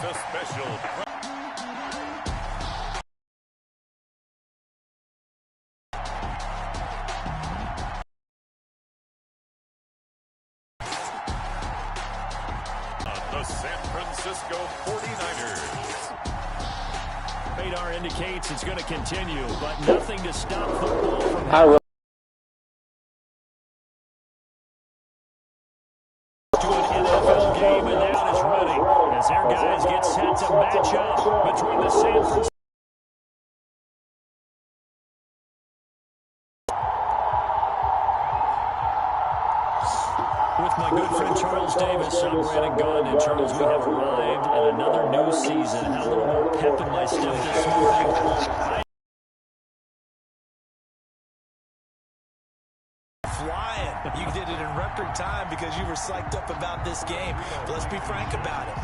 a special. The San Francisco 49ers. Radar indicates it's going to continue, but nothing to stop football from happening. To an NFL game, and now it's ready as their guys get set to match up between the San Francisco. With my good friend Charles Davis, I'm Brandon Gaudin. And Charles, we have arrived at another new season. Had a little more pep in my step this morning. Flying. You did it in record time because you were psyched up about this game. But let's be frank about it.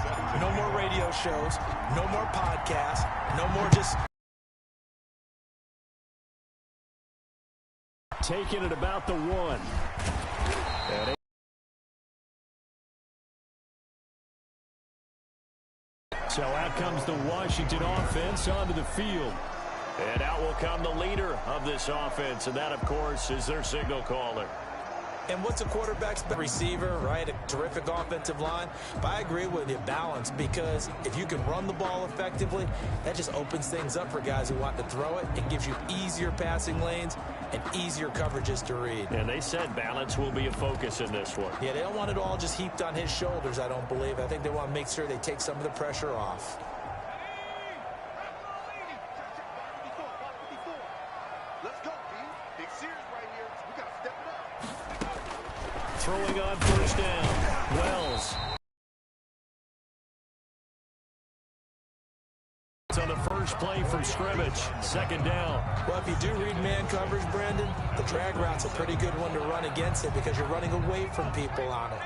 No more radio shows, no more podcasts, no more just... Taking it about the one. So out comes the Washington offense onto the field. And out will come the leader of this offense, and that, of course, is their signal caller. And what's a quarterback's receiver, right? A terrific offensive line. But I agree with you, balance, because if you can run the ball effectively, that just opens things up for guys who want to throw it. It gives you easier passing lanes and easier coverages to read. And they said balance will be a focus in this one. Yeah, they don't want it all just heaped on his shoulders, I don't believe. I think they want to make sure they take some of the pressure off. Throwing on first down, Wells. It's on the first play from scrimmage, second down. Well, if you do read man coverage, Brandon, the drag route's a pretty good one to run against it because you're running away from people on it.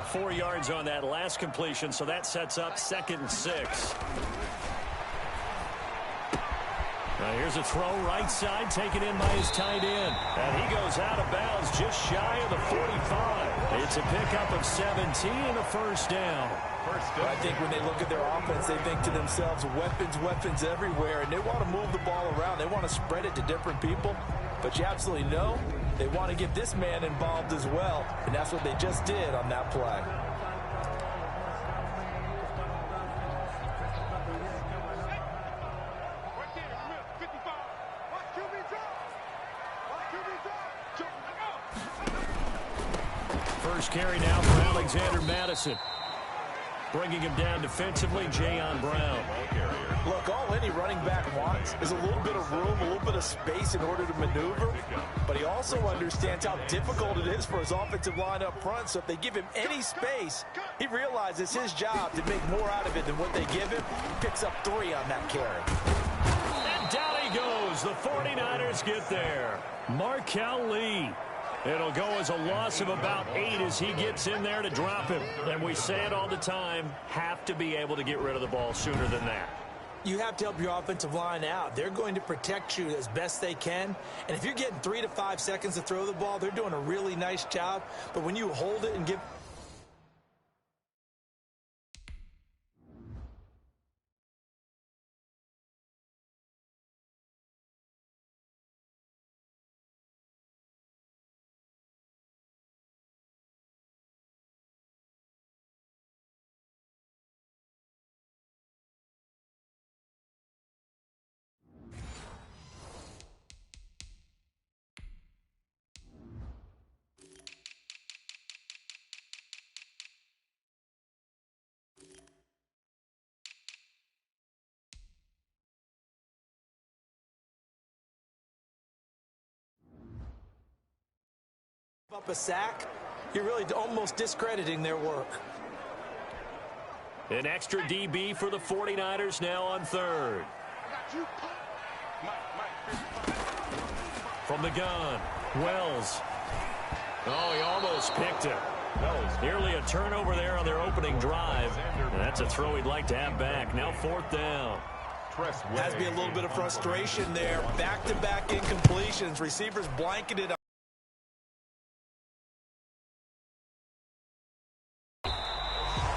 4 yards on that last completion, so that sets up 2nd and 6. Now here's a throw right side, taken in by his tight end. And he goes out of bounds just shy of the 45. It's a pickup of 17 and a first down. Well, I think when they look at their offense, they think to themselves, weapons, weapons everywhere, and they want to move the ball around. They want to spread it to different people. But you absolutely know they want to get this man involved as well, and that's what they just did on that play. First carry now for Alexander Madison. Bringing him down defensively, Jayon Brown. Look, all any running back wants is a little bit of room, a little bit of space in order to maneuver. But he also understands how difficult it is for his offensive line up front. So if they give him any space, he realizes his job to make more out of it than what they give him. He picks up 3 on that carry. And down he goes. The 49ers get there. Markel Lee. It'll go as a loss of about 8 as he gets in there to drop him. And we say it all the time, have to be able to get rid of the ball sooner than that. You have to help your offensive line out. They're going to protect you as best they can. And if you're getting 3 to 5 seconds to throw the ball, they're doing a really nice job. But when you hold it and give... up a sack, you're really almost discrediting their work. An extra DB for the 49ers now on 3rd. From the gun, Wells. Oh, he almost picked it. Nearly a turnover there on their opening drive. And that's a throw he'd like to have back. Now 4th down. Has to be a little bit of frustration there. Back-to-back incompletions. Receivers blanketed up.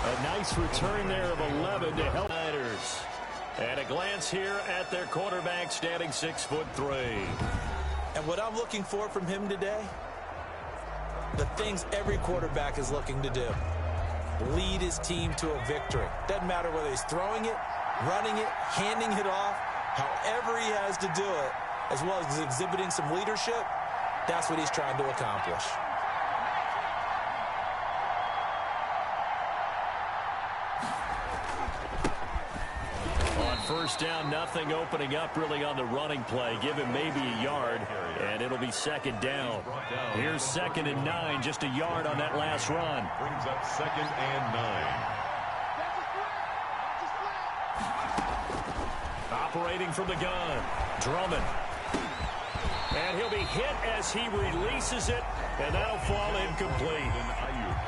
A A nice return there of 11 to help Niners. And a glance here at their quarterback, standing 6'3". And what I'm looking for from him today, the things every quarterback is looking to do. Lead his team to a victory. Doesn't matter whether he's throwing it, running it, handing it off, however he has to do it, as well as exhibiting some leadership, that's what he's trying to accomplish. On first down, nothing opening up really on the running play. Give him maybe a yard, and it'll be second down. Here's 2nd and 9, just a yard on that last run. Brings up 2nd and 9. Operating from the gun, Drummond. And he'll be hit as he releases it, and that'll fall incomplete.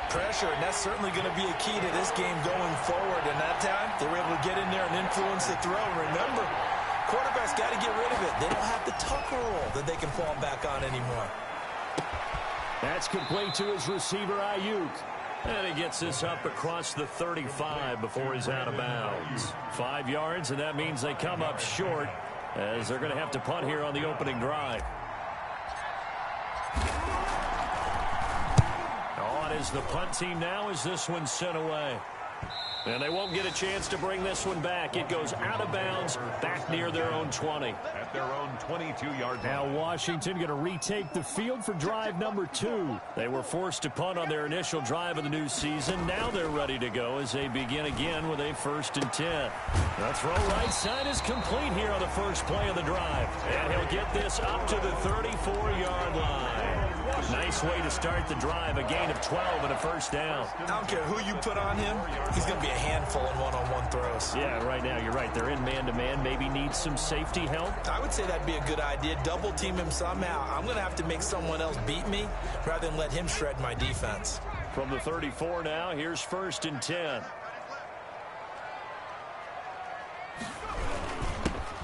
Pressure, and that's certainly going to be a key to this game going forward. And that time, they were able to get in there and influence the throw. Remember, quarterbacks got to get rid of it. They don't have the tuck roll that they can fall back on anymore. That's complete to his receiver, Ayuk. And he gets this up across the 35 before he's out of bounds. 5 yards, and that means they come up short, as they're going to have to punt here on the opening drive. On is the punt team now as this one's sent away. And they won't get a chance to bring this one back. It goes out of bounds, back near their own 20. At their own 22-yard line. Now Washington going to retake the field for drive number 2. They were forced to punt on their initial drive of the new season. Now they're ready to go as they begin again with a 1st and 10. The throw right side is complete here on the first play of the drive. And he'll get this up to the 34-yard line. Nice way to start the drive, a gain of 12 and a first down. I don't care who you put on him, he's going to be a handful in one-on-one throws. Yeah, right now you're right. They're in man-to-man, maybe needs some safety help. I would say that'd be a good idea. Double team him somehow. I'm going to have to make someone else beat me rather than let him shred my defense. From the 34 now, here's 1st and 10.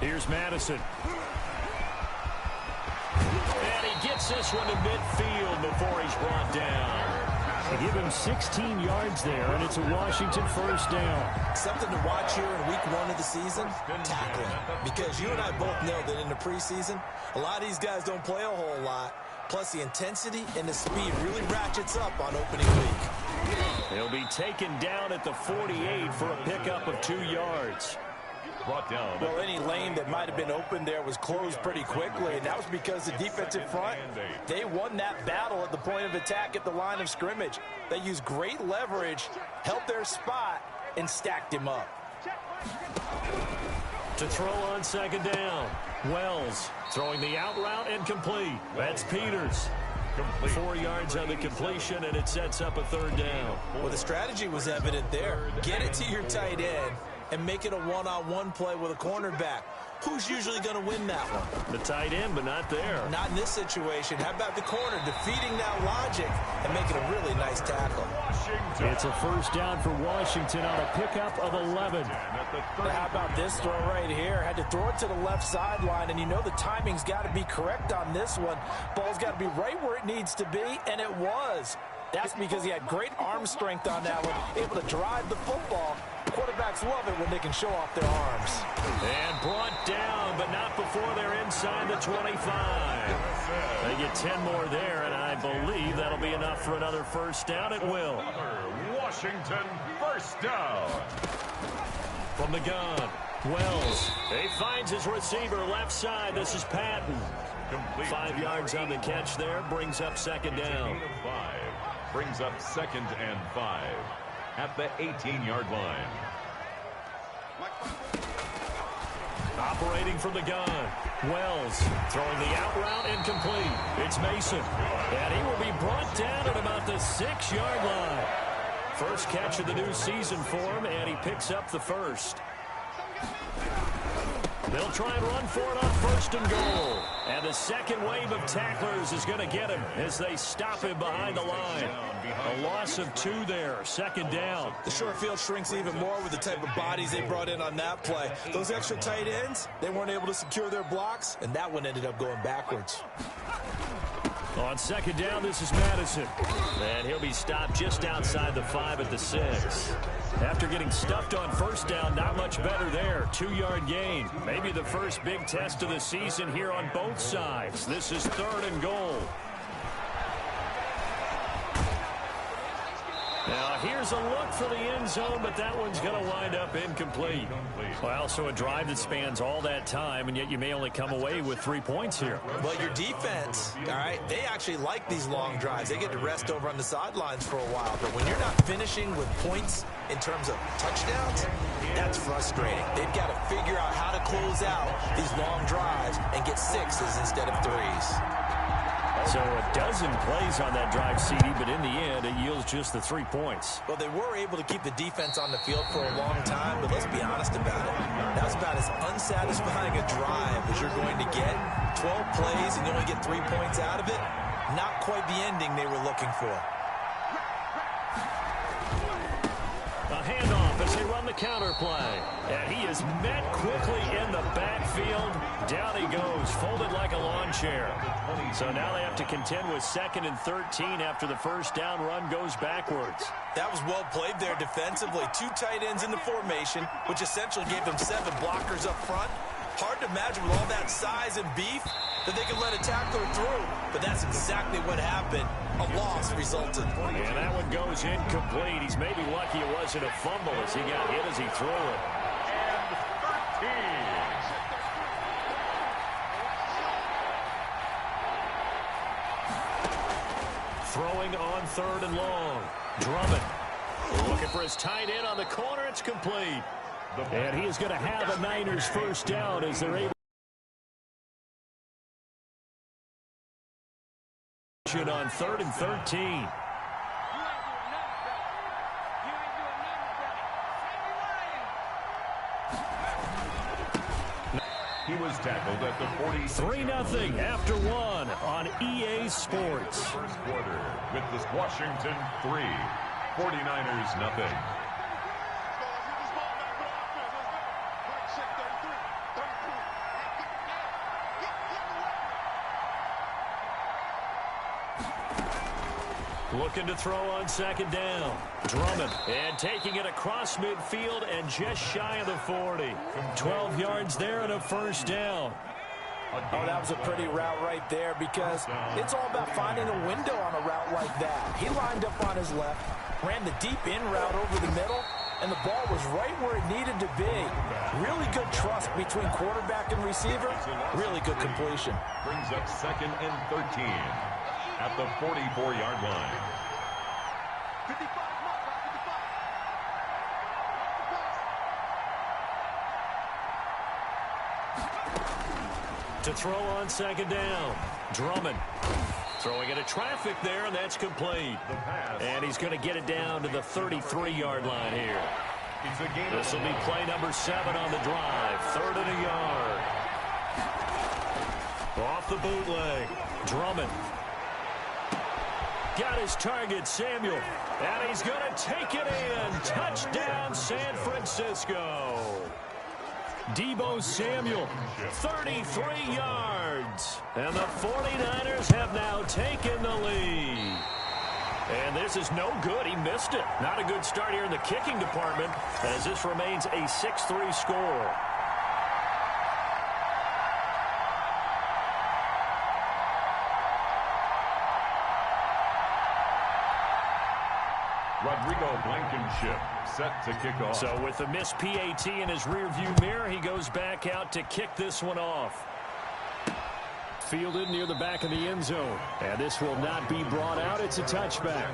Here's Madison. And he gets this one to midfield before he's brought down. They give him 16 yards there, and it's a Washington first down. Something to watch here in week 1 of the season, tackling. Because you and I both know that in the preseason, a lot of these guys don't play a whole lot. Plus, the intensity and the speed really ratchets up on opening week. He'll be taken down at the 48 for a pickup of 2 yards. Brought down. Well, any lane that might have been open there was closed pretty quickly, and that was because the defensive front, they won that battle at the point of attack at the line of scrimmage. They used great leverage, held their spot, and stacked him up. To throw on 2nd down, Wells throwing the out route and complete. That's Peters. 4 yards on the completion, and it sets up a 3rd down. Well, the strategy was evident there. Get it to your tight end and make it a one-on-one play with a cornerback. Who's usually going to win that one? The tight end, but not there. Not in this situation. How about the corner defeating that logic and making a really nice tackle? It's a first down for Washington on a pickup of 11. Now, how about this throw right here? Had to throw it to the left sideline, and you know the timing's got to be correct on this one. Ball's got to be right where it needs to be, and it was. That's because he had great arm strength on that one, able to drive the football. Quarterbacks love it when they can show off their arms. And brought down, but not before they're inside the 25. They get 10 more there, and I believe that'll be enough for another first down. It will. Washington first down. From the gun, Wells. He finds his receiver left side. This is Patton. 5 yards on the catch there. Brings up 2nd down. Brings up 2nd and 5 at the 18-yard line. Operating from the gun, Wells throwing the out route and complete. It's Mason, and he will be brought down at about the 6-yard line. First catch of the new season for him, and he picks up the first. They'll try and run for it on 1st and goal. And the second wave of tacklers is going to get him as they stop him behind the line. A loss of 2 there, 2nd down. The short field shrinks even more with the type of bodies they brought in on that play. Those extra tight ends, they weren't able to secure their blocks, and that one ended up going backwards. On second down, this is Madison. And he'll be stopped just outside the 5 at the 6. After getting stuffed on first down, not much better there. 2-yard gain. Maybe the first big test of the season here on both sides. This is 3rd and goal. Now, here's a look for the end zone, but that one's going to wind up incomplete. Well, so a drive that spans all that time, and yet you may only come away with 3 points here. Well, your defense, all right, they actually like these long drives. They get to rest over on the sidelines for a while, but when you're not finishing with points in terms of touchdowns, that's frustrating. They've got to figure out how to close out these long drives and get 6s instead of 3s. So a dozen plays on that drive, CD, but in the end, it yields just the 3 points. Well, they were able to keep the defense on the field for a long time, but let's be honest about it. That's about as unsatisfying a drive as you're going to get. 12 plays and you only get 3 points out of it. Not quite the ending they were looking for. A handoff as they run the counter play. And he is met quickly in the backfield. Down he goes, folded like a lawn chair. So now they have to contend with 2nd and 13 after the first down run goes backwards. That was well played there defensively. 2 tight ends in the formation, which essentially gave them 7 blockers up front. Hard to imagine with all that size and beef that they could let a tackler through. But that's exactly what happened. A loss resulted. And that one goes incomplete. He's maybe lucky it wasn't a fumble as he got hit as he threw it. And 13. Throwing on 3rd and long. Drummond looking for his tight end on the corner. It's complete. And he is going to have a Niners first down as they're able on 3rd and 13. He was tackled at the 40. 3-0 after 1 on EA Sports. First quarter with the Washington 3, 49ers nothing. Looking to throw on 2nd down. Drummond, and taking it across midfield and just shy of the 40. 12 yards there and a first down. Oh, that was a pretty route right there because it's all about finding a window on a route like that. He lined up on his left, ran the deep in route over the middle, and the ball was right where it needed to be. Really good trust between quarterback and receiver. Really good completion. Brings up 2nd and 13 at the 44-yard line. To throw on 2nd down. Drummond throwing into traffic there, and that's complete. And he's going to get it down to the 33-yard line here. This will be play number 7 on the drive. 3rd and a yard. Off the bootleg. Drummond. Got his target, Samuel. And he's going to take it in. Touchdown, San Francisco. Deebo Samuel, 33 yards. And the 49ers have now taken the lead. And this is no good. He missed it. Not a good start here in the kicking department as this remains a 6-3 score. Rodrigo Blankenship set to kick off. So with the missed PAT in his rearview mirror, he goes back out to kick this one off. Fielded near the back of the end zone. And this will not be brought out. It's a touchback.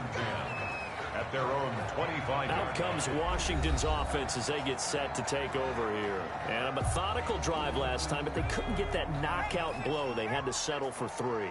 At their own 25. Out comes Washington's offense as they get set to take over here. And a methodical drive last time, but they couldn't get that knockout blow. They had to settle for 3.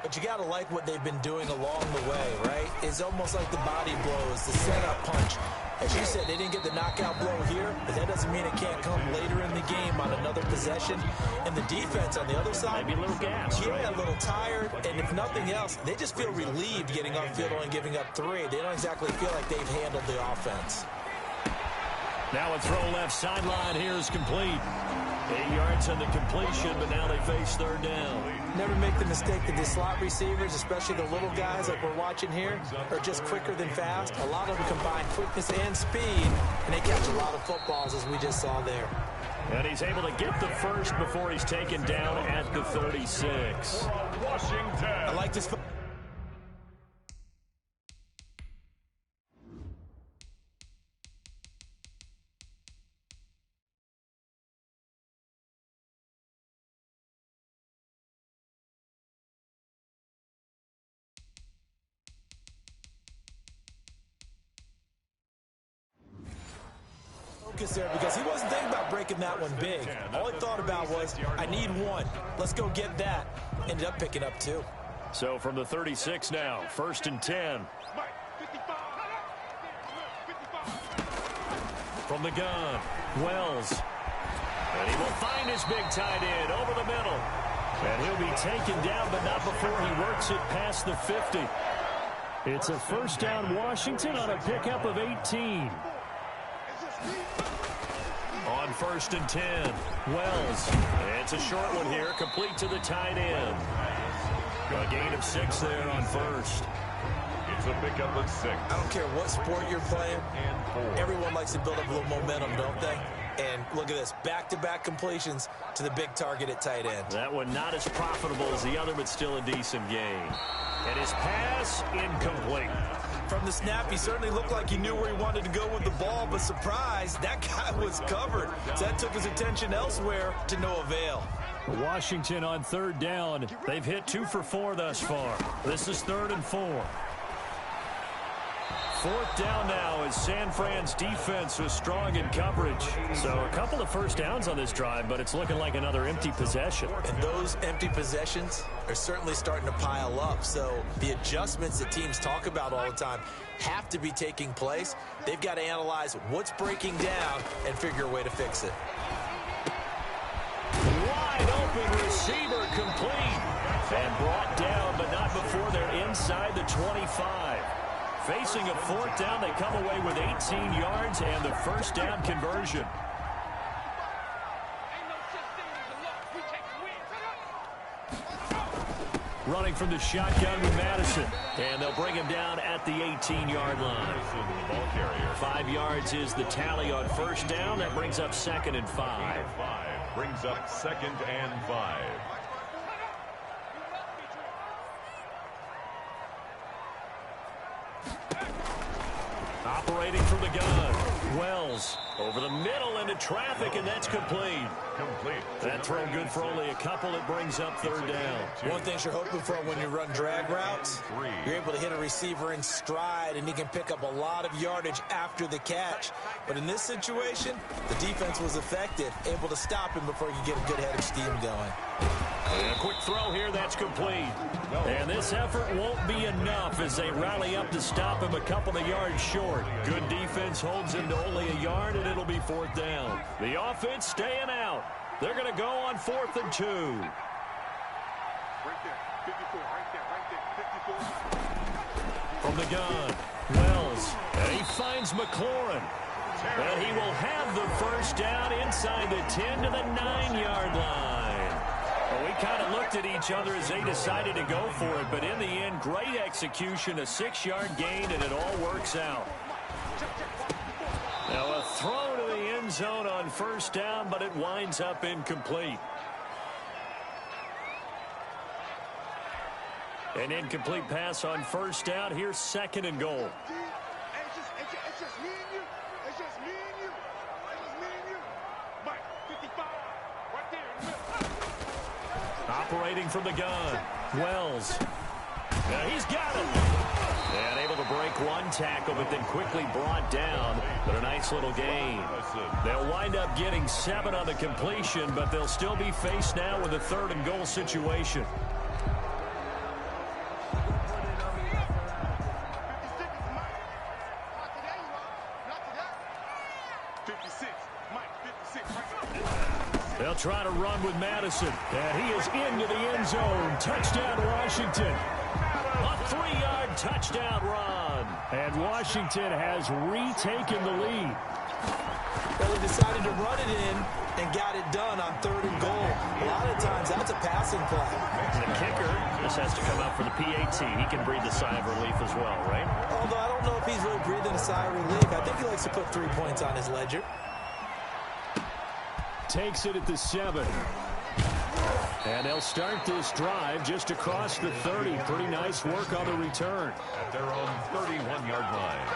But you got to like what they've been doing along the way, right? It's almost like the body blows, the setup punch. As you said, they didn't get the knockout blow here, but that doesn't mean it can't come later in the game on another possession. And the defense on the other side, maybe a little gas, right? Yeah, a little tired. And if nothing else, they just feel relieved getting off field and giving up 3. They don't exactly feel like they've handled the offense. Now a throw left sideline here is complete. 8 yards on the completion, but now they face third down. Never make the mistake that the slot receivers, especially the little guys like we're watching here, are just quicker than fast. A lot of them combine quickness and speed, and they catch a lot of footballs, as we just saw there. And he's able to get the first before he's taken down at the 36. Washington. I like this. There because he wasn't thinking about breaking that one big. All he thought about was, I need one. Let's go get that. Ended up picking up 2. So from the 36 now, 1st and 10. From the gun, Wells. And he will find his big tight end over the middle. And he'll be taken down, but not before he works it past the 50. It's a first down Washington on a pickup of 18. On 1st and 10, Wells. It's a short one here, complete to the tight end. A gain of 6 there on 1st. It's a pickup of 6. I don't care what sport you're playing. Everyone likes to build up a little momentum, don't they? And look at this, back-to-back completions to the big target at tight end. That one not as profitable as the other, but still a decent gain. And his pass incomplete. From the snap, he certainly looked like he knew where he wanted to go with the ball, but surprise, that guy was covered. So that took his attention elsewhere to no avail. Washington on 3rd down. They've hit 2 for 4 thus far. This is 3rd and 4. 4th down now as San Fran's defense was strong in coverage. So a couple of first downs on this drive, but it's looking like another empty possession. And those empty possessions are certainly starting to pile up. So the adjustments that teams talk about all the time have to be taking place. They've got to analyze what's breaking down and figure a way to fix it. Wide open receiver complete. And brought down, but not before they're inside the 25. Facing a 4th down, they come away with 18 yards and the first down conversion. Running from the shotgun with Madison. And they'll bring him down at the 18-yard line. 5 yards is the tally on first down. That brings up 2nd and 5. Brings up 2nd and 5. Operating from the gun. Wells over the middle into traffic, and that's complete. That throw good for only a couple. It brings up 3rd down. One thing you're hoping for when you run drag routes, you're able to hit a receiver in stride, and he can pick up a lot of yardage after the catch. But in this situation, the defense was effective, able to stop him before he could get a good head of steam going. And a quick throw here, that's complete. And this effort won't be enough as they rally up to stop him a couple of yards short. Good defense holds him to only a yard, and it'll be 4th down. The offense staying out. They're going to go on 4th and 2. Right there, 54, right there, 54. From the gun, Wells. And he finds McLaurin. And he will have the first down inside the 10 to the 9-yard line. Well, we kind of looked at each other as they decided to go for it, but in the end, great execution, a 6-yard gain, and it all works out. Now a throw to the end zone on first down, but it winds up incomplete. An incomplete pass on first down. Here's 2nd and goal. It's just me and you. It's just me and you. It's just me and you. Mike, 55, right there. Operating from the gun, Wells. Now he's got it. And able to break one tackle, but then quickly brought down. But a nice little gain. They'll wind up getting 7 on the completion, but they'll still be faced now with a 3rd and goal situation. They'll try to run with Madison. And he is into the end zone. Touchdown, Washington. A 3-yard touchdown run. And Washington has retaken the lead. Well, decided to run it in and got it done on 3rd and goal. A lot of times, that's a passing play. The kicker just has to come out for the PAT. He can breathe a sigh of relief as well, right? Although I don't know if he's really breathing a sigh of relief. I think he likes to put 3 points on his ledger. Takes it at the 7. And they'll start this drive just across the 30. Pretty nice work on the return. At their own 31-yard line.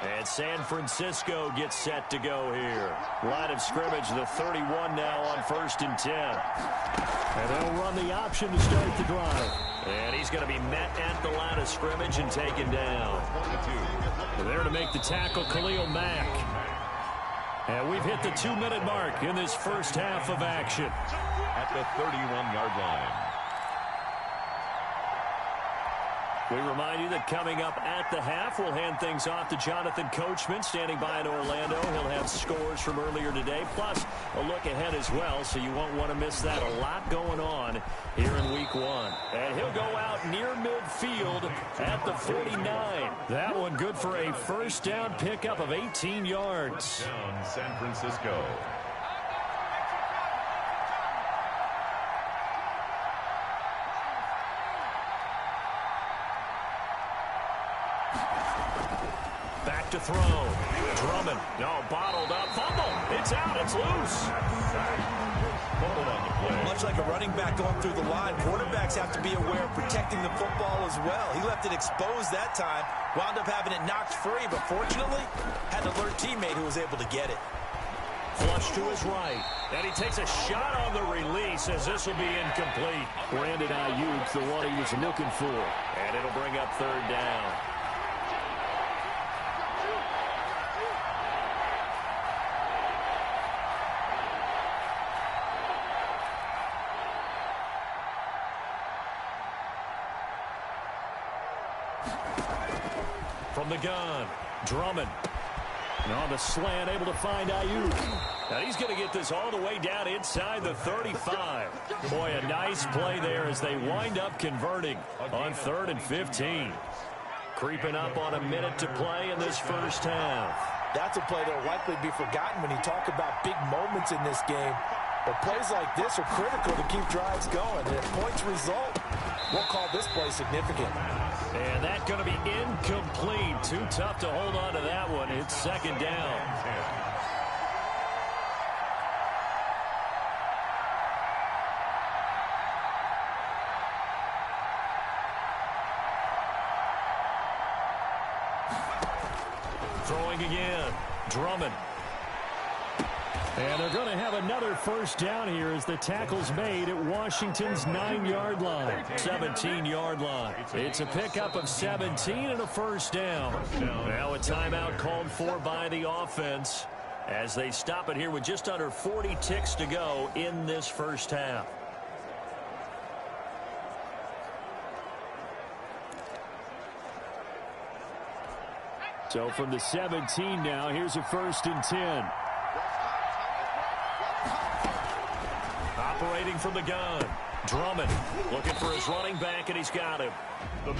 And San Francisco gets set to go here. Line of scrimmage, the 31 now on 1st and 10. And they'll run the option to start the drive. And he's going to be met at the line of scrimmage and taken down. And there to make the tackle, Khalil Mack. And we've hit the 2-minute mark in this first half of action. At the 31-yard line. We remind you that coming up at the half, we'll hand things off to Jonathan Coachman, standing by in Orlando. He'll have scores from earlier today, plus a look ahead as well, so you won't want to miss that. A lot going on here in Week 1. And he'll go out near midfield at the 49. That one good for a first down pickup of 18 yards. Down San Francisco. Back to throw. Drummond. No, bottled up. Fumble. It's out. It's loose. Fumble on the play. Much like a running back going through the line, quarterbacks have to be aware of protecting the football as well. He left it exposed that time, wound up having it knocked free, but fortunately had an alert teammate who was able to get it. Flush to his right. And he takes a shot on the release as this will be incomplete. Brandon Ayuk, the one he was looking for. And it'll bring up 3rd down. From the gun, Drummond. And on the slant, able to find Ayuk. Now he's going to get this all the way down inside the 35. Boy, a nice play there as they wind up converting on 3rd and 15. Creeping up on a minute to play in this first half. That's a play that will likely be forgotten when you talk about big moments in this game. But plays like this are critical to keep drives going. And if points result, we'll call this play significant. And that's going to be incomplete. Too tough to hold on to that one. It's 2nd down. Throwing again. Drummond. And they're going to have another first down here as the tackle's made at Washington's 9-yard line, 17-yard line. It's a pickup of 17 and a first down. Now a timeout called for by the offense as they stop it here with just under 40 ticks to go in this first half. So from the 17 now, here's a 1st and 10. Operating from the gun. Drummond looking for his running back, and he's got him.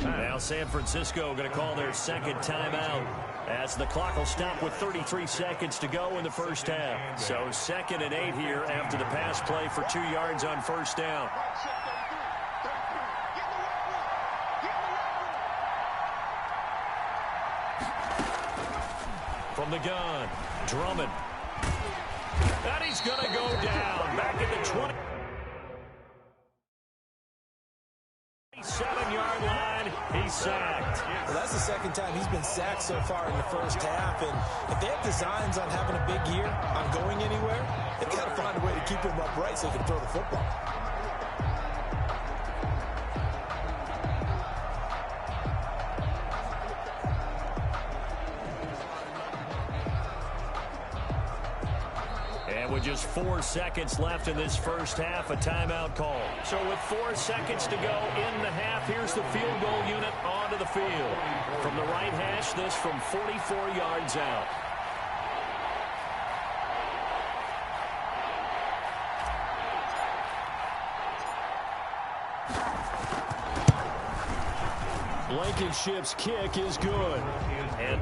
Now San Francisco going to call their 2nd timeout as the clock will stop with 33 seconds to go in the first half. So 2nd and 8 here after the pass play for 2 yards on first down. From the gun, Drummond. And he's going to go down back at the 27-yard line. He's sacked. Well, that's the 2nd time he's been sacked so far in the first half. And if they have designs on having a big year, on going anywhere, they've got to find a way to keep him upright so he can throw the football. And with just 4 seconds left in this first half, a timeout call. So with 4 seconds to go in the half, here's the field goal unit onto the field. From the right hash, this from 44 yards out. Blankenship's kick is good. And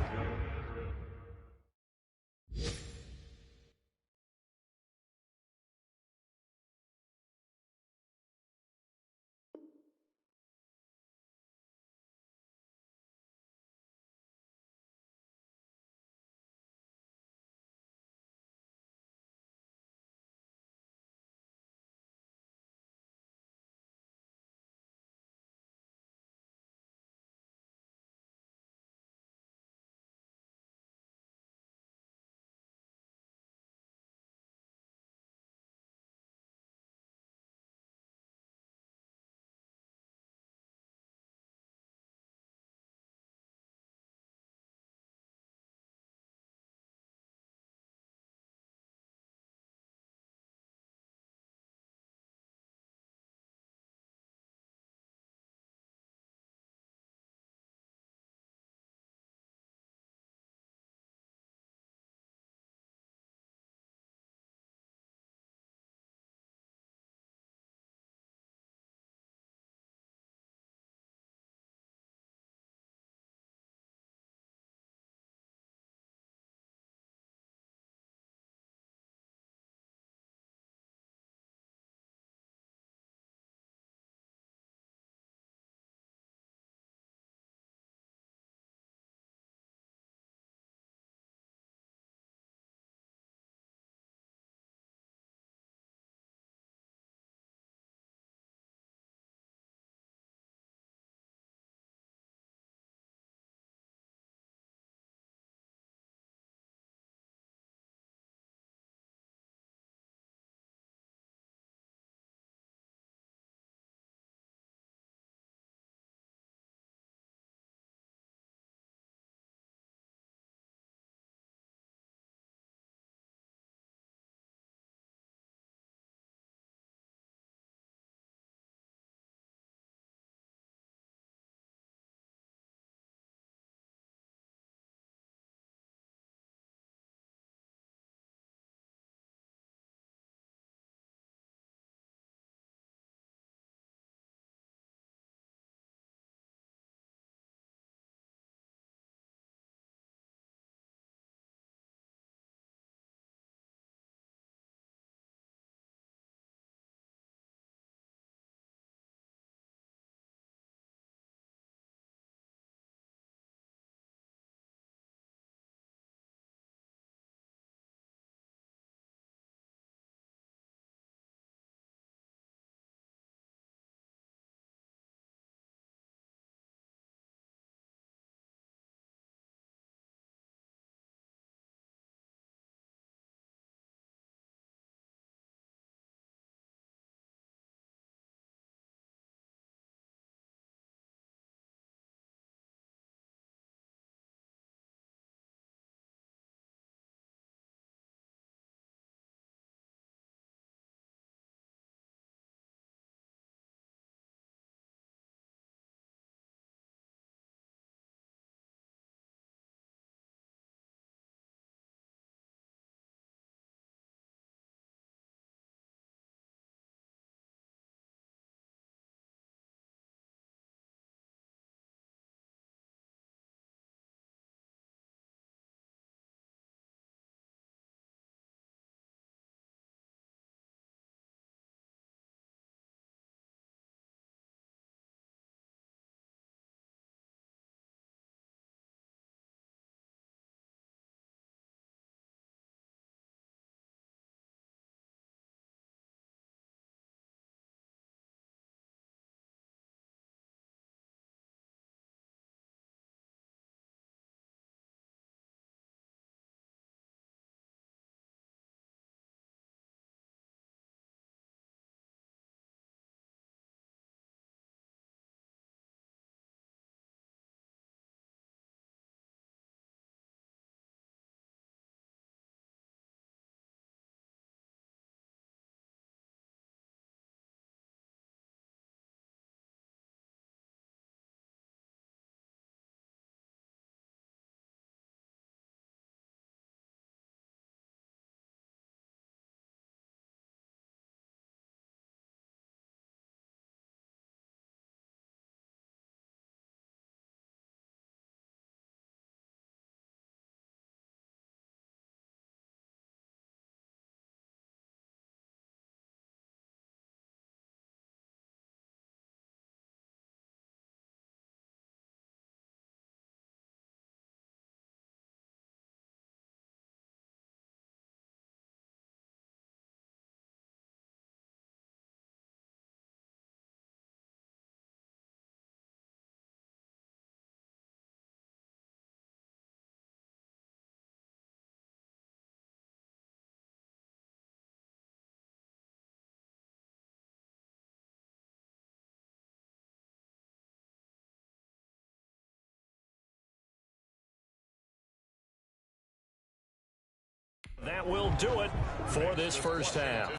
That will do it for this first half.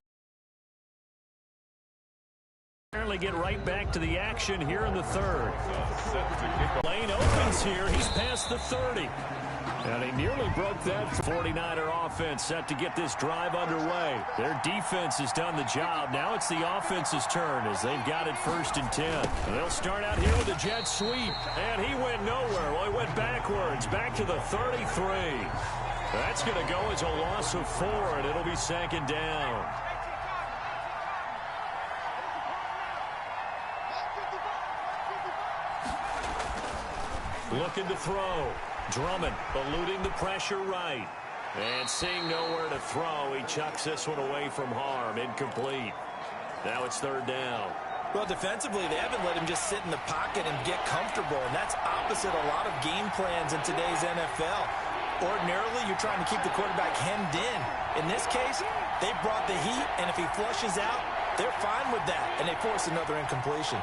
Apparently get right back to the action here in the third. Lane opens here. He's past the 30. And he nearly broke that 49er offense set to get this drive underway. Their defense has done the job. Now it's the offense's turn as they've got it 1st and 10. And they'll start out here with a jet sweep. And he went nowhere. Well, he went backwards, back to the 33. That's going to go as a loss of 4, and it'll be 2nd down. Looking to throw. Drummond eluding the pressure right. And seeing nowhere to throw, he chucks this one away from harm. Incomplete. Now it's 3rd down. Well, defensively, they haven't let him just sit in the pocket and get comfortable, and that's opposite a lot of game plans in today's NFL. Ordinarily, you're trying to keep the quarterback hemmed in. In this case, they brought the heat, and if he flushes out, they're fine with that, and they force another incompletion.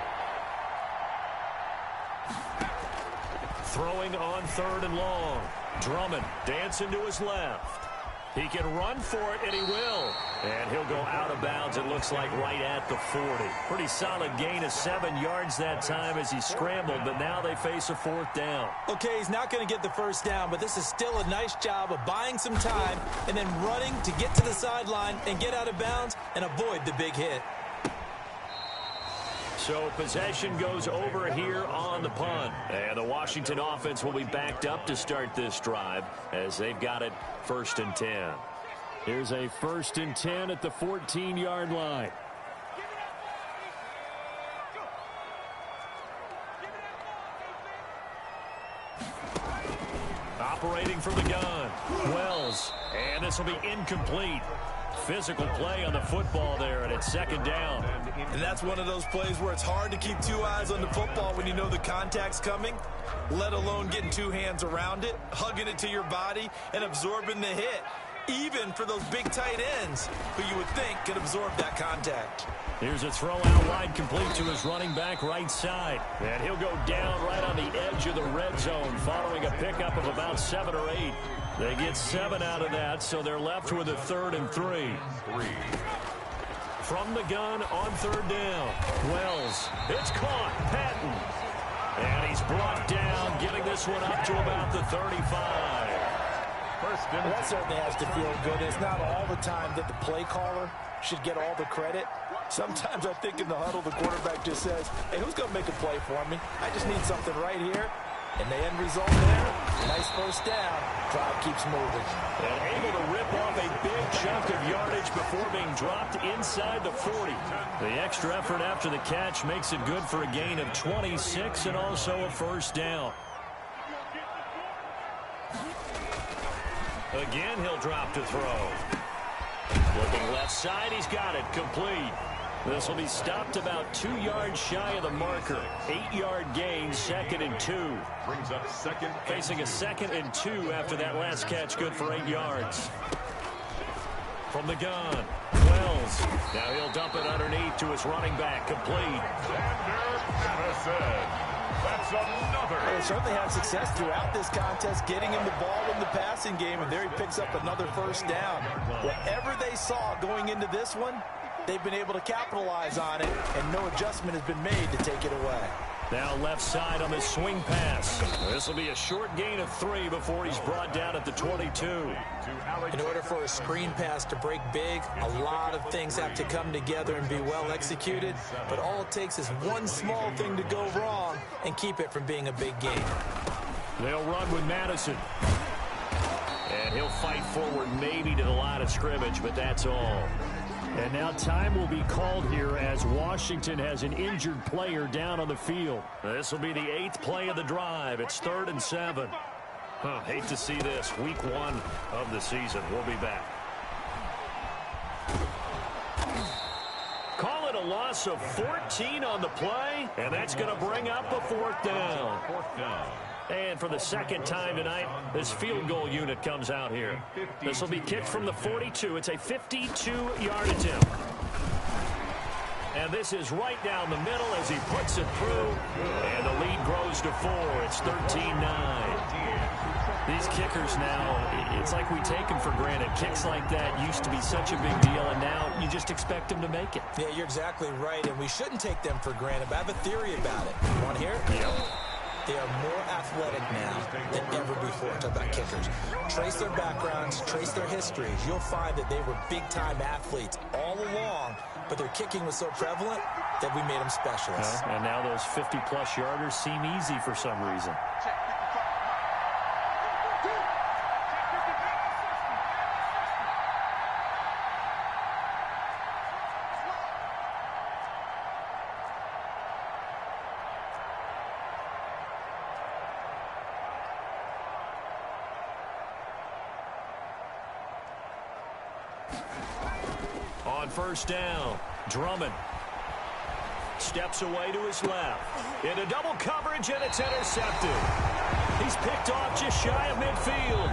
Throwing on 3rd and long. Drummond dancing to his left. He can run for it, and he will. And he'll go out of bounds, it looks like, right at the 40. Pretty solid gain of 7 yards that time as he scrambled, but now they face a 4th down. Okay, he's not going to get the 1st down, but this is still a nice job of buying some time and then running to get to the sideline and get out of bounds and avoid the big hit. So possession goes over here on the punt. And the Washington offense will be backed up to start this drive as they've got it 1st and 10. Here's a 1st and 10 at the 14-yard line. Operating from the gun. Wells. And this will be incomplete. Physical play on the football there, and it's 2nd down. And that's one of those plays where it's hard to keep 2 eyes on the football when you know the contact's coming, let alone getting 2 hands around it, hugging it to your body, and absorbing the hit, even for those big tight ends who you would think could absorb that contact. Here's a throw out wide, complete to his running back right side. And he'll go down right on the edge of the red zone following a pickup of about 7 or 8. They get 7 out of that, so they're left with a 3rd and 3. From the gun on 3rd down. Wells. It's caught. Patton. And he's brought down, getting this one up to about the 35. Well, that certainly has to feel good. It's not all the time that the play caller should get all the credit. Sometimes I think in the huddle, the quarterback just says, hey, who's going to make a play for me? I just need something right here. And the end result there, nice 1st down. Drive keeps moving. And able to rip off a big chunk of yardage before being dropped inside the 40. The extra effort after the catch makes it good for a gain of 26 and also a 1st down. Again, he'll drop to throw. Looking left side, he's got it. Complete. This will be stopped about 2 yards shy of the marker. 8-yard gain, 2nd and 2. Brings up 2nd. Facing a 2nd and 2 after that last catch, good for 8 yards. From the gun, Wells. Now he'll dump it underneath to his running back, complete. That's another. They certainly had success throughout this contest, getting him the ball in the passing game, and there he picks up another 1st down. Whatever they saw going into this one, they've been able to capitalize on it, and no adjustment has been made to take it away. Now left side on the swing pass. This will be a short gain of 3 before he's brought down at the 22. In order for a screen pass to break big, a lot of things have to come together and be well executed, but all it takes is one small thing to go wrong and keep it from being a big gain. They'll run with Madison. And he'll fight forward maybe to the line of scrimmage, but that's all. And now time will be called here as Washington has an injured player down on the field. This will be the 8th play of the drive. It's 3rd and 7. Hate to see this. Week 1 of the season. We'll be back. Call it a loss of 14 on the play, and that's going to bring up a 4th down. 4th down. And for the 2nd time tonight, this field goal unit comes out here. This will be kicked from the 42. It's a 52-yard attempt. And this is right down the middle as he puts it through. And the lead grows to 4. It's 13-9. These kickers now, it's like we take them for granted. Kicks like that used to be such a big deal, and now you just expect them to make it. Yeah, you're exactly right, and we shouldn't take them for granted, but I have a theory about it. You want to hear it? Yep. They are more athletic now than ever before. Talk about kickers. Trace their backgrounds, trace their histories. You'll find that they were big-time athletes all along, but their kicking was so prevalent that we made them specialists. And now those 50-plus yarders seem easy for some reason. On first down, Drummond steps away to his left. Into double coverage, and it's intercepted. He's picked off just shy of midfield.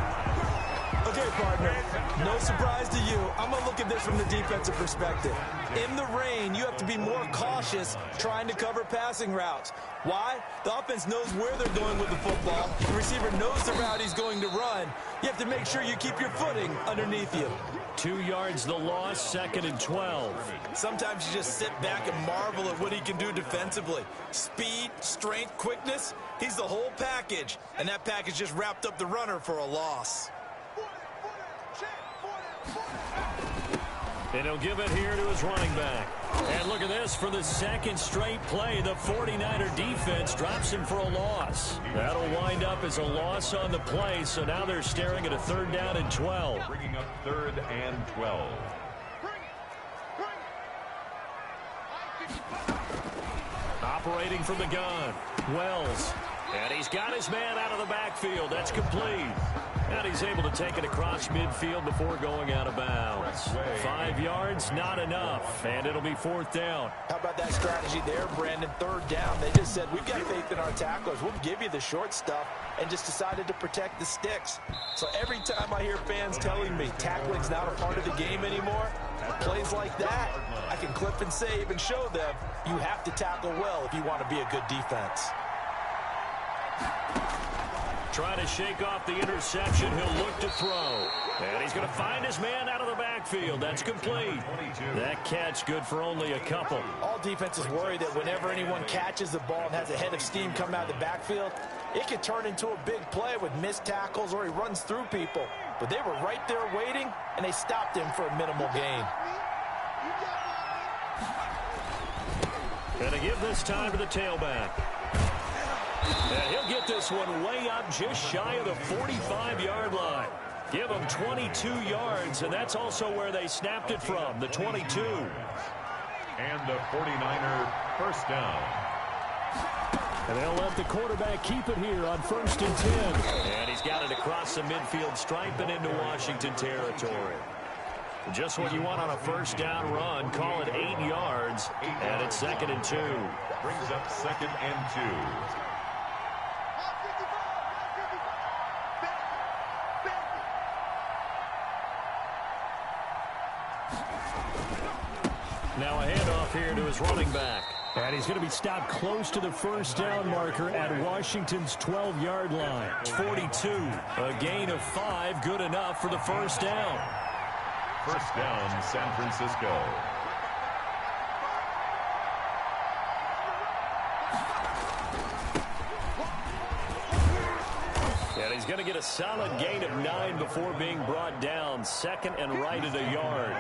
Okay, partner, no surprise to you. I'm going to look at this from the defensive perspective. In the rain, you have to be more cautious trying to cover passing routes. Why? The offense knows where they're going with the football. The receiver knows the route he's going to run. You have to make sure you keep your footing underneath you. 2 yards the loss, 2nd and 12. Sometimes you just sit back and marvel at what he can do defensively. Speed, strength, quickness, he's the whole package. And that package just wrapped up the runner for a loss. And he'll give it here to his running back. And look at this, for the second straight play, the 49er defense drops him for a loss. That'll wind up as a loss on the play, so now they're staring at a 3rd down and 12. Bringing up 3rd and 12. Operating from the gun, Wells. And he's got his man out of the backfield. That's complete. And he's able to take it across midfield before going out of bounds. 5 yards, not enough. And it'll be 4th down. How about that strategy there, Brandon? 3rd down. They just said, we've got faith in our tacklers. We'll give you the short stuff, and just decided to protect the sticks. So every time I hear fans telling me tackling's not a part of the game anymore, plays like that, I can clip and save and show them you have to tackle well if you want to be a good defense. Trying to shake off the interception. He'll look to throw. And he's going to find his man out of the backfield. That's complete. That catch good for only a couple. All defenses worry that whenever anyone catches the ball and has a head of steam coming out of the backfield, it could turn into a big play with missed tackles or he runs through people. But they were right there waiting, and they stopped him for a minimal gain. And to give this time to the tailback. And he'll get this one way up just shy of the 45-yard line. Give him 22 yards, and that's also where they snapped it from, the 22. And the 49er first down. And they'll let the quarterback keep it here on 1st and 10. And he's got it across the midfield stripe and into Washington territory. Just what you want on a 1st down run. Call it 8 yards, and it's 2nd and 2. Brings up 2nd and 2. Now a handoff here to his running back. And he's going to be stopped close to the 1st down marker at Washington's 12-yard line. It's 42. A gain of 5, good enough for the 1st down. 1st down, San Francisco. And he's going to get a solid gain of 9 before being brought down. 2nd and right at a yard.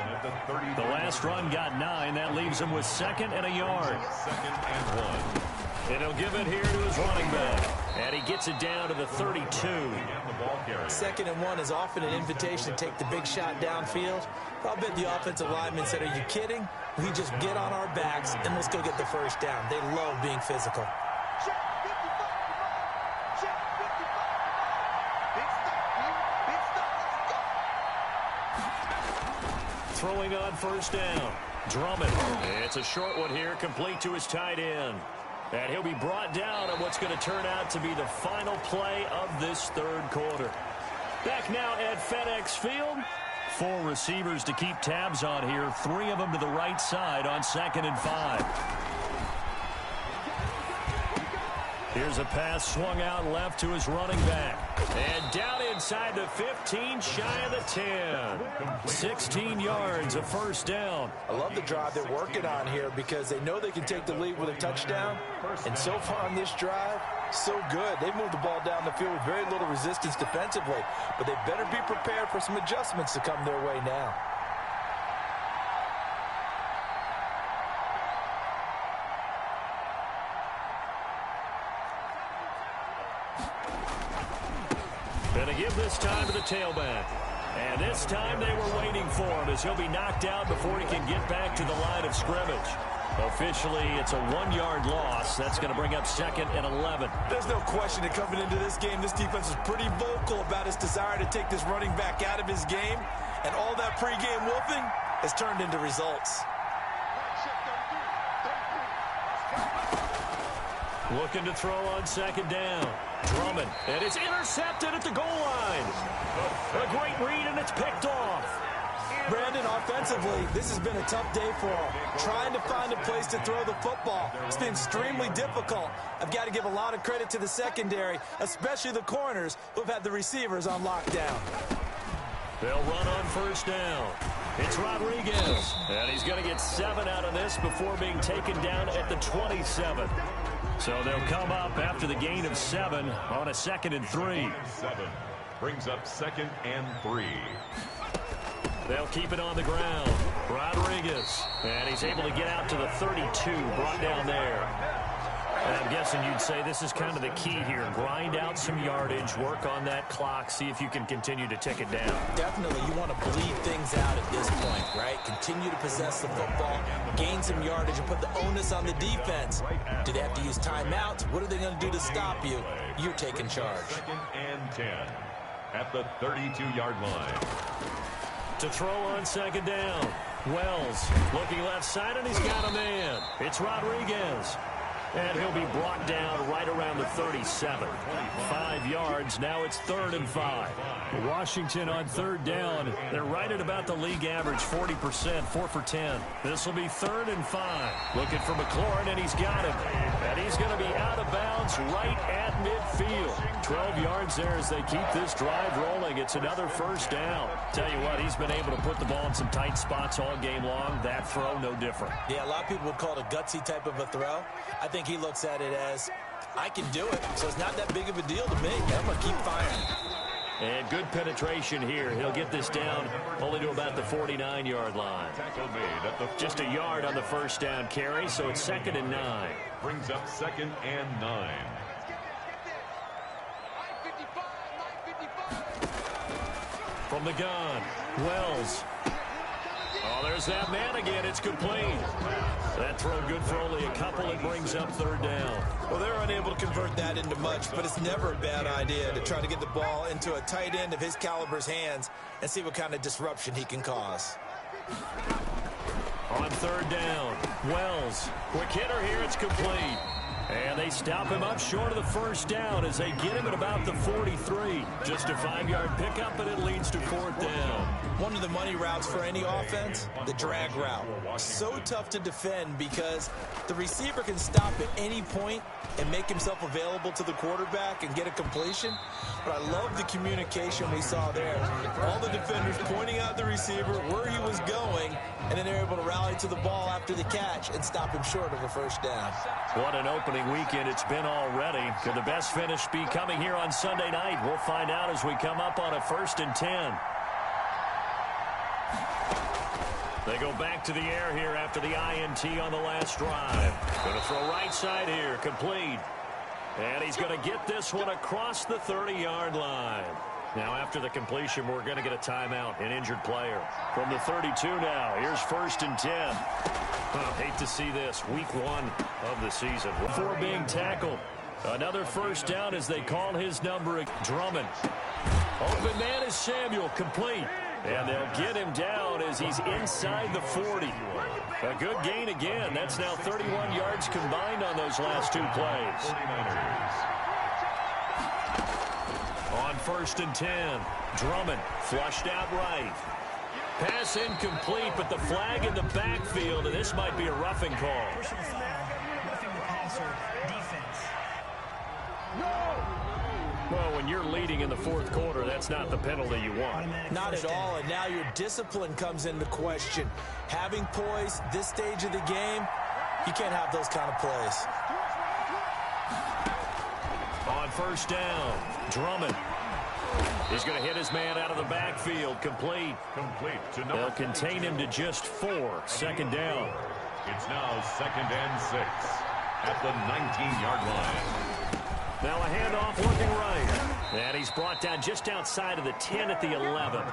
The last run got 9. That leaves him with 2nd and a yard. 2nd and 1. And he'll give it here to his running back. And he gets it down to the 32. 2nd and 1 is often an invitation to take the big shot downfield. I'll bet the offensive lineman said, are you kidding? We just get on our backs and let's go get the 1st down. They love being physical. Throwing on 1st down. Drummond. It's a short one here, complete to his tight end. And he'll be brought down on what's going to turn out to be the final play of this 3rd quarter. Back now at FedEx Field. 4 receivers to keep tabs on here. 3 of them to the right side on 2nd and 5. Here's a pass swung out left to his running back. And down in inside the 15, shy of the 10. 16 yards, a first down. I love the drive they're working on here because they know they can take the lead with a touchdown. And so far on this drive, so good. They've moved the ball down the field with very little resistance defensively. But they better be prepared for some adjustments to come their way now. Going to give this time to the tailback. And this time they were waiting for him as he'll be knocked out before he can get back to the line of scrimmage. Officially, it's a 1-yard loss. That's going to bring up 2nd and 11. There's no question that coming into this game, this defense is pretty vocal about its desire to take this running back out of his game. And all that pregame wolfing has turned into results. Looking to throw on 2nd down. Drummond, and it's intercepted at the goal line. A great read, and it's picked off. Brandon, offensively, this has been a tough day for him. Trying to find a place to throw the football. It's been extremely difficult. I've got to give a lot of credit to the secondary, especially the corners who've had the receivers on lockdown. They'll run on 1st down. It's Rodriguez, and he's going to get 7 out of this before being taken down at the 27. So they'll come up after the gain of 7 on a 2nd and 3. 7 brings up 2nd and 3. They'll keep it on the ground. Rodriguez, and he's able to get out to the 32, brought down there. And I'm guessing you'd say this is kind of the key here. Grind out some yardage, work on that clock, see if you can continue to tick it down. Definitely, you want to bleed things out at this point, right? Continue to possess the football, gain some yardage, and put the onus on the defense. Do they have to use timeouts? What are they going to do to stop you? You're taking charge. 2nd and 10 at the 32-yard line. To throw on 2nd down. Wells looking left side, and he's got a man. It's Rodriguez. And he'll be brought down right around the 37. 5 yards. Now it's 3rd and 5. Washington on 3rd down. They're right at about the league average, 40%, 4 for 10. This will be 3rd and 5. Looking for McLaurin, and he's got him. And he's going to be out of bounds right at midfield. 12 yards there as they keep this drive rolling. It's another 1st down. Tell you what, he's been able to put the ball in some tight spots all game long. That throw, no different. Yeah, a lot of people would call it a gutsy type of a throw. I think he looks at it as, I can do it, so it's not that big of a deal to me. I'm going to keep firing. And good penetration here. He'll get this down only to about the 49-yard line. Just a yard on the 1st down carry, so it's 2nd and 9. Brings up 2nd and 9. From the gun, Wells. Oh, there's that man again. It's complete. That throw good for only a couple. It brings up 3rd down. Well, they're unable to convert that into much, but it's never a bad idea to try to get the ball into a tight end of his caliber's hands and see what kind of disruption he can cause. On 3rd down, Wells. Quick hitter here. It's complete. And they stop him up short of the 1st down as they get him at about the 43. Just a 5-yard pickup, and it leads to 4th down. One of the money routes for any offense, the drag route. So tough to defend because the receiver can stop at any point and make himself available to the quarterback and get a completion. But I love the communication we saw there. All the defenders pointing out the receiver, where he was going, and then they're able to rally to the ball after the catch and stop him short of a 1st down. What an opening weekend it's been already. Could the best finish be coming here on Sunday night? We'll find out as we come up on a 1st and 10. They go back to the air here after the INT on the last drive. Going to throw right side here, complete. And he's going to get this one across the 30-yard line. Now after the completion, we're going to get a timeout, an injured player. From the 32 now, here's 1st and 10. Hate to see this, week 1 of the season. Before being tackled, another 1st down as they call his number, Drummond. Open man is Samuel, complete. And they'll get him down as he's inside the 40. A good gain again. That's now 31 yards combined on those last 2 plays. On 1st and 10, Drummond flushed out right. Pass incomplete, but the flag in the backfield, and this might be a roughing call. Personal foul, roughing the passer, defense. Well, Well, when you're leading in the fourth quarter, that's not the penalty you want. Not at all, and now your discipline comes into question. Having poise this stage of the game, you can't have those kind of plays. On first down, Drummond. He's going to hit his man out of the backfield. Complete. To number They'll contain him to just 4. Second down. It's now 2nd and 6 at the 19-yard line. Now a handoff looking right. And he's brought down just outside of the 10 at the 11.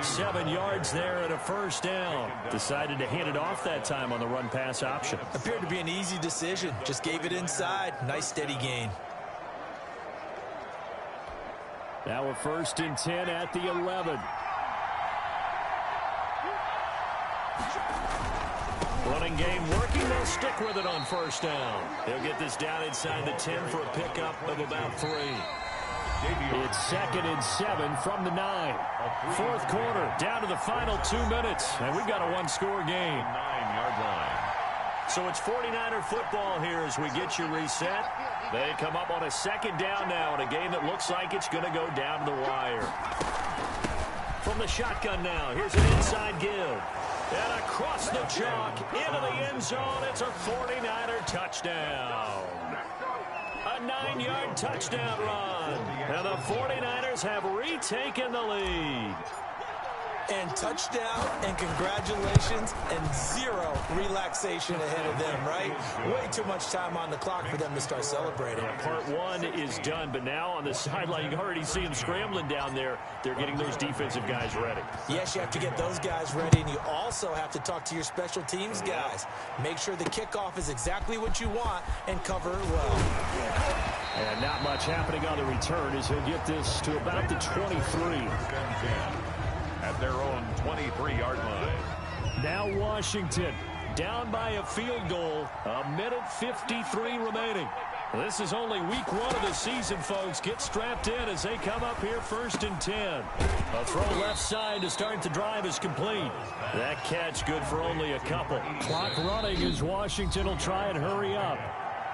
7 yards there and a first down. Decided to hand it off that time on the run-pass option. Appeared to be an easy decision. Just gave it inside. Nice steady gain. Now we're 1st and 10 at the 11. Running game working. They'll stick with it on first down. They'll get this down inside the 10 for a pickup of about 3. It's 2nd and 7 from the 9. Fourth quarter, down to the final 2 minutes. And we've got a one-score game. 9-yard line. So it's 49er football here as we get you reset. They come up on a 2nd down now in a game that looks like it's going to go down to the wire. From the shotgun now, here's an inside give. And across the chalk, into the end zone, it's a 49er touchdown. A 9-yard touchdown run. And the 49ers have retaken the lead. And touchdown, and congratulations, and 0 relaxation ahead of them, right? Way too much time on the clock for them to start celebrating. Yeah, part 1 is done, but now on the sideline, you can already see them scrambling down there. They're getting those defensive guys ready. Yes, you have to get those guys ready, and you also have to talk to your special teams guys. Make sure the kickoff is exactly what you want and cover it well. And not much happening on the return as he'll get this to about the 23. At their own 23-yard line. Now Washington down by a field goal. 1:53 remaining. This is only week 1 of the season, folks. Get strapped in as they come up here 1st and 10. A throw left side to start the drive is complete. That catch good for only a couple. Clock running as Washington will try and hurry up.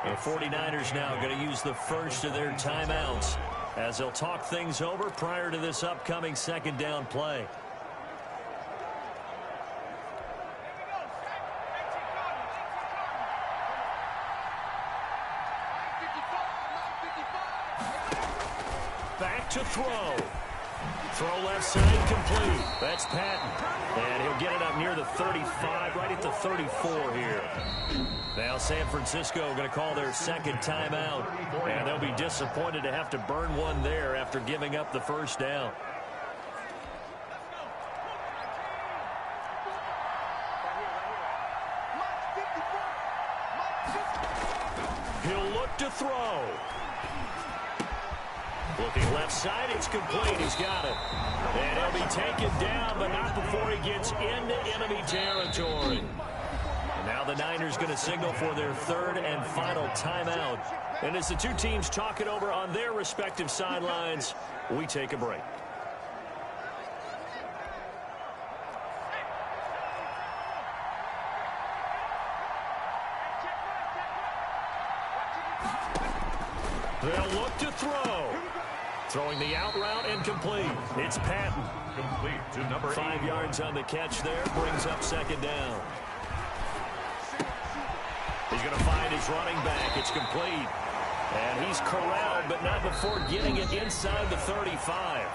The 49ers now going to use the first of their timeouts as they'll talk things over prior to this upcoming 2nd down play. Back to throw. Throw left side complete. That's Patton. And he'll get it up near the 35, right at the 34 here. Now San Francisco going to call their 2nd timeout. And they'll be disappointed to have to burn one there after giving up the first down. He'll look to throw. Looking left side, it's complete. He's got it. And he'll be taken down, but not before he gets into enemy territory. And now the Niners going to signal for their 3rd and final timeout. And as the two teams talk it over on their respective sidelines, we take a break. They'll look to throw. Throwing the out route incomplete. It's Patton. Complete to number 5 yards on the catch there. Brings up 2nd down. He's going to find his running back. It's complete. And he's corralled, but not before getting it inside the 35.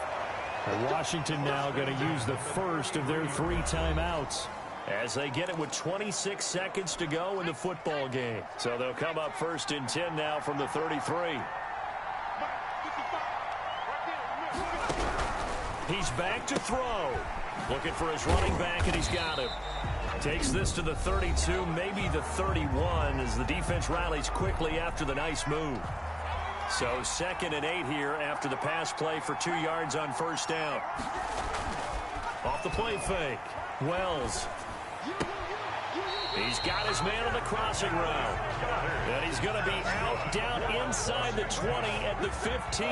And Washington now going to use the first of their 3 timeouts as they get it with 26 seconds to go in the football game. So they'll come up 1st and 10 now from the 33. He's back to throw. Looking for his running back, and he's got it. Takes this to the 32, maybe the 31, as the defense rallies quickly after the nice move. So 2nd and 8 here after the pass play for 2 yards on first down. Off the play fake. Wells. He's got his man on the crossing route. And he's going to be out down inside the 20 at the 15.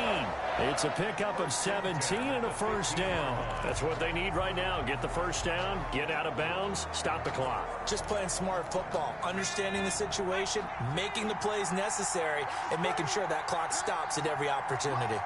It's a pickup of 17 and a first down. That's what they need right now. Get the first down, get out of bounds, stop the clock. Just playing smart football, understanding the situation, making the plays necessary, and making sure that clock stops at every opportunity.